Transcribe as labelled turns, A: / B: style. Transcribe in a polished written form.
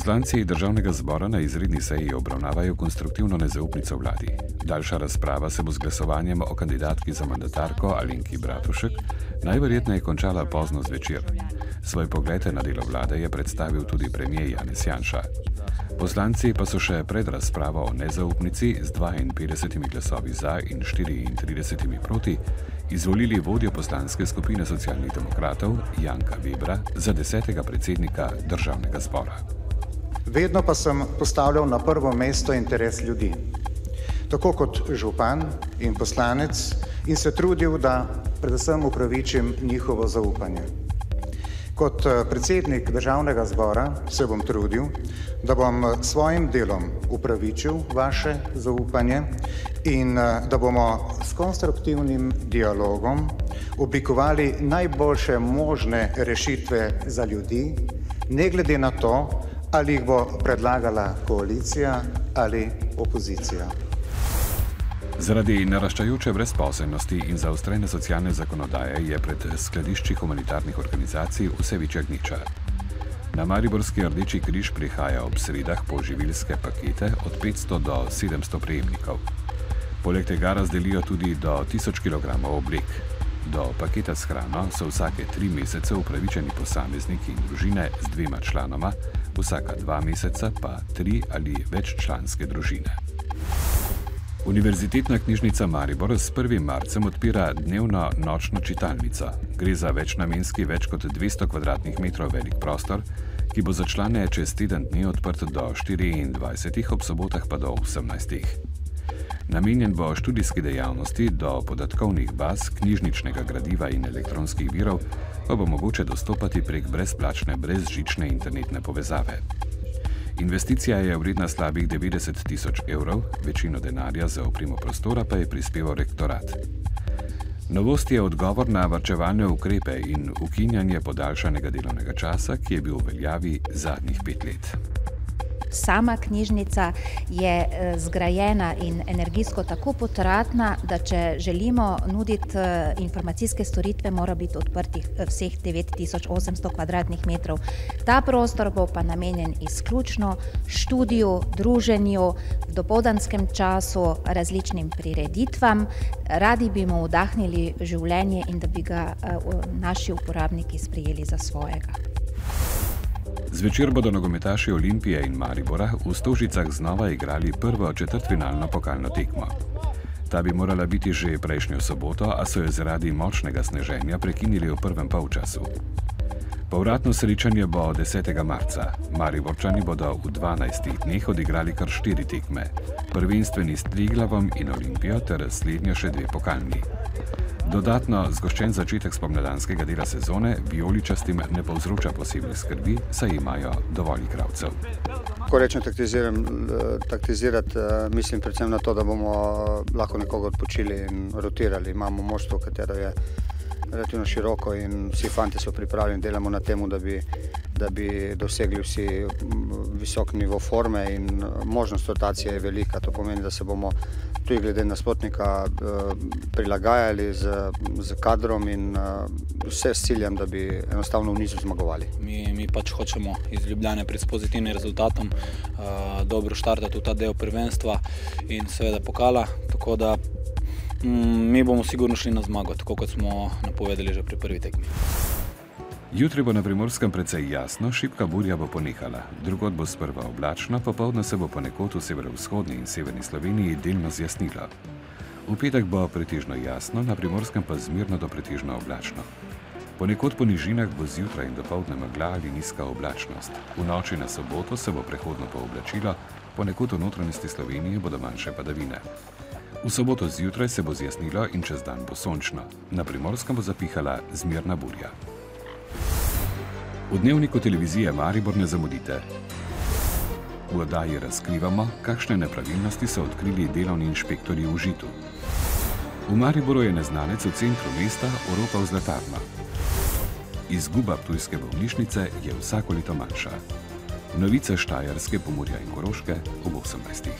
A: Poslanci državnega zbora na izredni seji obravnavajo konstruktivno nezaupnico vladi. Daljša razprava se bo z glasovanjem o kandidatki za mandatarko Alenki Bratušek najverjetneje končala pozno zvečer. Svoj pogled na delo vlade je predstavil tudi premier Janez Janša. Poslanci pa so še pred razpravo o nezaupnici z 52 glasovi za in 34 proti izvolili vodjo poslanske skupine Socialnih demokratov Janka Webra za 10. predsednika državnega zbora.
B: Vedno pa sem postavljal na prvo mesto interes ljudi, tako kot župan in poslanec, in se trudil, da predvsem upravičim njihovo zaupanje. Kot predsednik državnega zbora se bom trudil, da bom svojim delom upravičil vaše zaupanje in da bomo s konstruktivnim dialogom oblikovali najboljše možne rešitve za ljudi, ne glede na to, ali jih bo predlagala koalicija ali opozicija.
A: Zaradi naraščajoče brezposelnosti in zaostrene socialne zakonodaje je pred skladišči humanitarnih organizacij vse večja gneča. Na mariborski Rdeči križ prihaja ob sredah po živilske pakete od 500 do 700 prejemnikov. Poleg tega razdelijo tudi do 1000 kg oblek. Do paketa s hrano so vsake 3 mesece upravičeni posamezniki in družine z 2 članoma, vsaka 2 meseca pa 3 ali veččlanske družine. Univerzitetna knjižnica Maribor s 1. marcem odpira dnevno nočno čitalnico. Gre za večnamenski, več kot 200 m2 velik prostor, ki bo za člane čez teden dni odprt do 24, ob sobotah pa do 18. Namenjen bo študijski dejavnosti, do podatkovnih baz, knjižničnega gradiva in elektronskih virov pa bo mogoče dostopati prek brezplačne brezžične internetne povezave. Investicija je vredna slabih 90 000 evrov, večino denarja za opremo prostora pa je prispeval rektorat. Novost je odgovor na varčevalne ukrepe in ukinjanje podaljšanega delovnega časa, ki je bil v veljavi zadnjih 5 let.
C: Sama knjižnica je zgrajena in energijsko tako potratna, da če želimo nuditi informacijske storitve, mora biti odprtih vseh 9800 m2. Ta prostor bo pa namenjen izključno študiju, druženju, v dopoldanskem času različnim prireditvam. Radi bi mu vdahnili življenje in da bi ga naši uporabniki sprejeli za svojega.
A: Zvečer bodo nogometaši Olimpije in Maribora v Stožicah znova igrali prvo četrtfinalno pokalno tekmo. Ta bi morala biti že prejšnjo soboto, a so jo zaradi močnega sneženja prekinili v prvem polčasu. Povratno srečanje bo 10. marca. Mariborčani bodo v 12 dneh odigrali kar 4 tekme. Prvenstveni s Triglavom in Olimpijo ter slednja še 2 pokalni. Dodatno zgoščen začetek spomladanskega dela sezone vijoličastim ne povzroča posebne skrbi, saj imajo dovolj igralcev.
D: Ko rečem taktizirati, mislim predvsem na to, da bomo lahko nekoga odpočili in rotirali. Imamo moštvo, katero je relativno široko in vsi fanti so pripravljeni, delamo na temu, da bi dosegli vsi visok nivo forme in možnost rotacije je velika. To pomeni, da se bomo tudi glede nasprotnika prilagajali z kadrom in vse s ciljem, da bi enostavno v nizu zmagovali.
E: Mi pač hočemo iz Ljubljane pred pozitivnim rezultatom dobro štartati v ta del prvenstva in seveda pokala, tako da mi bomo sigurno šli na zmago, tako kot smo napovedali že pri prvi tekmi.
A: Jutri bo na Primorskem precej jasno, šibka burja bo ponehala. Drugod bo sprva oblačno, popoldne se bo ponekod v severovzhodni in severni Sloveniji delno zjasnilo. V petek bo pretežno jasno, na Primorskem pa zmerno do pretežno oblačno. Ponekod po nižinah bo zjutraj in dopoldne megla ali nizka oblačnost. V noči na soboto se bo prehodno pooblačilo, ponekod v notranjosti Slovenije bodo manjše padavine. V soboto zjutraj se bo zjasnilo in čez dan bo sončno. Na Primorskem bo zapihala zmerna burja. V dnevniku televizije Maribor ne zamudite. V oddaji razkrivamo, kakšne nepravilnosti so odkrili delovni inšpektorji v Žitu. V Mariboru je neznanec v centru mesta oropal zlatarno. Izguba ptujske bolnišnice je vsako leto manjša. Novice Štajerske, Pomurja in Koroške ob 18.